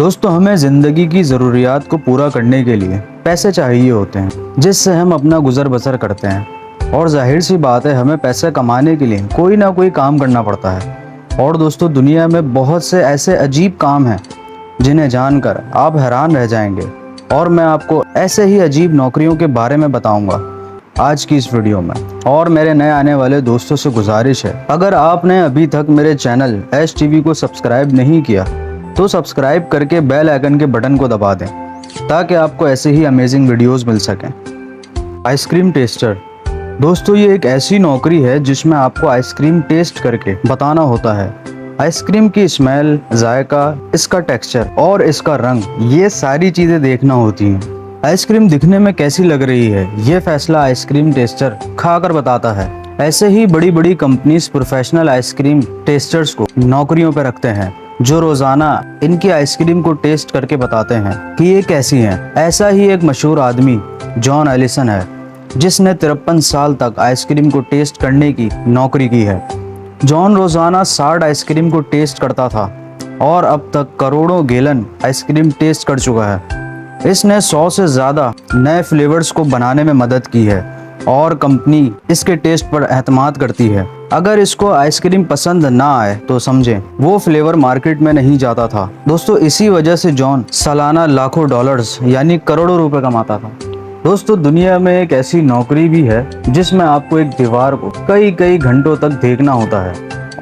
दोस्तों, हमें ज़िंदगी की ज़रूरियात को पूरा करने के लिए पैसे चाहिए होते हैं, जिससे हम अपना गुजर बसर करते हैं। और जाहिर सी बात है, हमें पैसे कमाने के लिए कोई ना कोई काम करना पड़ता है। और दोस्तों, दुनिया में बहुत से ऐसे अजीब काम हैं जिन्हें जानकर आप हैरान रह जाएंगे। और मैं आपको ऐसे ही अजीब नौकरियों के बारे में बताऊंगा आज की इस वीडियो में। और मेरे नए आने वाले दोस्तों से गुजारिश है, अगर आपने अभी तक मेरे चैनल एस टीवी को सब्सक्राइब नहीं किया तो सब्सक्राइब करके बेल आइकन के बटन को दबा दें, ताकि आपको ऐसे ही अमेजिंग वीडियोस मिल सकें। Ice cream tester. दोस्तों, ये एक ऐसी नौकरी है जिसमें आपको आइसक्रीम टेस्ट करके बताना होता है आइसक्रीम की स्मेल, जायका, इसका टेक्सचर और इसका रंग, ये सारी चीज़ें देखना होती हैं। आइसक्रीम दिखने में कैसी लग रही है, ये फैसला आइसक्रीम टेस्टर खाकर बताता है। ऐसे ही बड़ी बड़ी कंपनीज प्रोफेशनल आइसक्रीम टेस्टर्स को नौकरियों पर रखते हैं, जो रोजाना इनकी आइसक्रीम को टेस्ट करके बताते हैं कि ये कैसी है। ऐसा ही एक मशहूर आदमी जॉन एलिसन है, जिसने 53 साल तक आइसक्रीम को टेस्ट करने की नौकरी की है। जॉन रोजाना 60 आइसक्रीम को टेस्ट करता था और अब तक करोड़ों गैलन आइसक्रीम टेस्ट कर चुका है। इसने 100 से ज़्यादा नए फ्लेवर्स को बनाने में मदद की है और कंपनी इसके टेस्ट पर एतमाद करती है। अगर इसको आइसक्रीम पसंद ना आए तो समझें वो फ्लेवर मार्केट में नहीं जाता था। दोस्तों, इसी वजह से जॉन सालाना लाखों डॉलर्स यानी करोड़ों रुपए कमाता था। दोस्तों, दुनिया में एक ऐसी नौकरी भी है जिसमें आपको एक दीवार को कई कई घंटों तक देखना होता है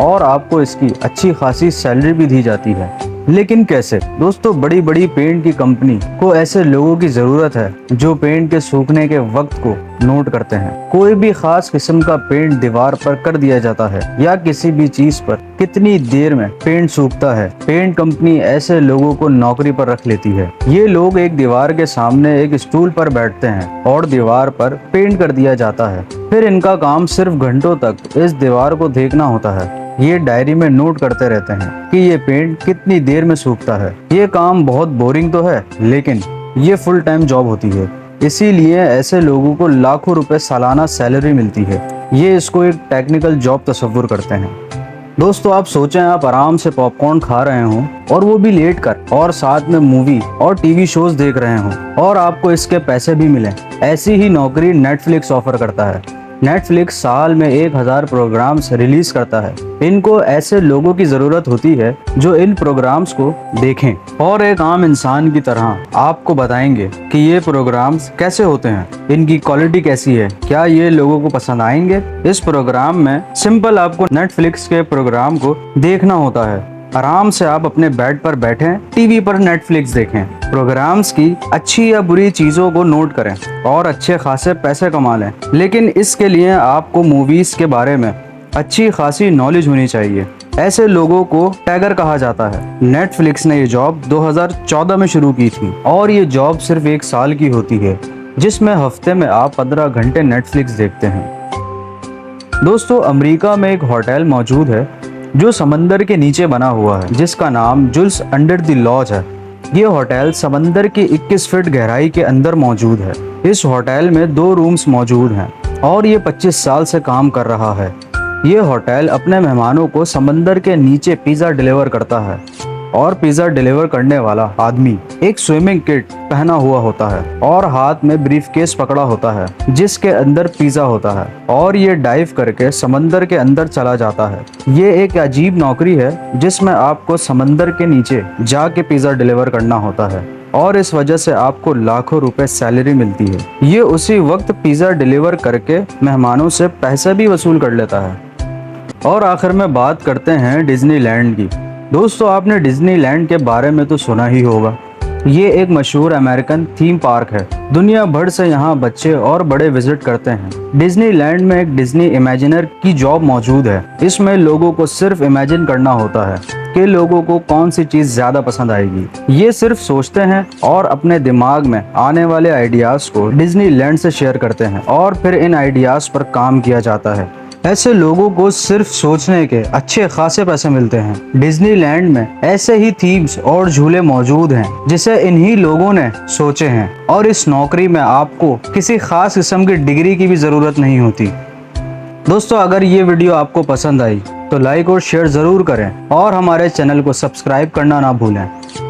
और आपको इसकी अच्छी खासी सैलरी भी दी जाती है। लेकिन कैसे? दोस्तों, बड़ी बड़ी पेंट की कंपनी को ऐसे लोगों की जरूरत है जो पेंट के सूखने के वक्त को नोट करते हैं। कोई भी खास किस्म का पेंट दीवार पर कर दिया जाता है या किसी भी चीज पर कितनी देर में पेंट सूखता है, पेंट कंपनी ऐसे लोगों को नौकरी पर रख लेती है। ये लोग एक दीवार के सामने एक स्टूल पर बैठते हैं और दीवार पर पेंट कर दिया जाता है। फिर इनका काम सिर्फ घंटों तक इस दीवार को देखना होता है। ये डायरी में नोट करते रहते हैं कि ये पेंट कितनी देर में सूखता है। ये काम बहुत बोरिंग तो है, लेकिन ये फुल टाइम जॉब होती है, इसीलिए ऐसे लोगों को लाखों रुपए सालाना सैलरी मिलती है। ये इसको एक टेक्निकल जॉब तस्वुर करते हैं। दोस्तों, आप सोचें आप आराम से पॉपकॉर्न खा रहे हों और वो भी लेट कर, और साथ में मूवी और टीवी शोज देख रहे हों और आपको इसके पैसे भी मिलें। ऐसी ही नौकरी नेटफ्लिक्स ऑफर करता है। नेटफ्लिक्स साल में 1000 प्रोग्राम्स रिलीज करता है। इनको ऐसे लोगों की जरूरत होती है जो इन प्रोग्राम्स को देखें और एक आम इंसान की तरह आपको बताएंगे कि ये प्रोग्राम्स कैसे होते हैं, इनकी क्वालिटी कैसी है, क्या ये लोगों को पसंद आएंगे। इस प्रोग्राम में सिंपल आपको नेटफ्लिक्स के प्रोग्राम को देखना होता है। आराम से आप अपने बेड पर बैठें, टीवी पर नेटफ्लिक्स देखें, प्रोग्राम्स की अच्छी या बुरी चीज़ों को नोट करें और अच्छे खासे पैसे कमा लें। लेकिन इसके लिए आपको मूवीज़ के बारे में अच्छी खासी नॉलेज होनी चाहिए। ऐसे लोगों को टैगर कहा जाता है। नेटफ्लिक्स ने ये जॉब 2014 में शुरू की थी और ये जॉब सिर्फ 1 साल की होती है, जिसमें हफ्ते में आप 15 घंटे नेटफ्लिक्स देखते हैं। दोस्तों, अमेरिका में एक होटल मौजूद है जो समंदर के नीचे बना हुआ है, जिसका नाम जुल्स अंडर द लॉज है। ये होटल समंदर की 21 फीट गहराई के अंदर मौजूद है। इस होटल में 2 रूम्स मौजूद हैं और ये 25 साल से काम कर रहा है। ये होटल अपने मेहमानों को समंदर के नीचे पिज़्ज़ा डिलीवर करता है और पिज़्ज़ा डिलीवर करने वाला आदमी एक स्विमिंग किट पहना हुआ होता है और हाथ में ब्रीफकेस पकड़ा होता है जिसके अंदर पिज़्ज़ा होता है, और ये डाइव करके समंदर के अंदर चला जाता है। ये एक अजीब नौकरी है जिसमें आपको समंदर के नीचे जाके पिज़्ज़ा डिलीवर करना होता है और इस वजह से आपको लाखों रुपए सैलरी मिलती है। ये उसी वक्त पिज़्ज़ा डिलीवर करके मेहमानों से पैसे भी वसूल कर लेता है। और आखिर में बात करते हैं डिज्नीलैंड की। दोस्तों, आपने डिज्नीलैंड के बारे में तो सुना ही होगा। ये एक मशहूर अमेरिकन थीम पार्क है। दुनिया भर से यहाँ बच्चे और बड़े विजिट करते हैं। डिज्नीलैंड में एक डिज्नी इमेजिनर की जॉब मौजूद है। इसमें लोगों को सिर्फ इमेजिन करना होता है कि लोगों को कौन सी चीज ज्यादा पसंद आएगी। ये सिर्फ सोचते हैं और अपने दिमाग में आने वाले आइडियाज को डिज्नीलैंड से शेयर करते हैं और फिर इन आइडियाज पर काम किया जाता है। ऐसे लोगों को सिर्फ सोचने के अच्छे खासे पैसे मिलते हैं। डिज्नीलैंड में ऐसे ही थीम्स और झूले मौजूद हैं जिसे इन्हीं लोगों ने सोचे हैं, और इस नौकरी में आपको किसी खास किस्म की डिग्री की भी जरूरत नहीं होती। दोस्तों, अगर ये वीडियो आपको पसंद आई तो लाइक और शेयर जरूर करें और हमारे चैनल को सब्सक्राइब करना ना भूलें।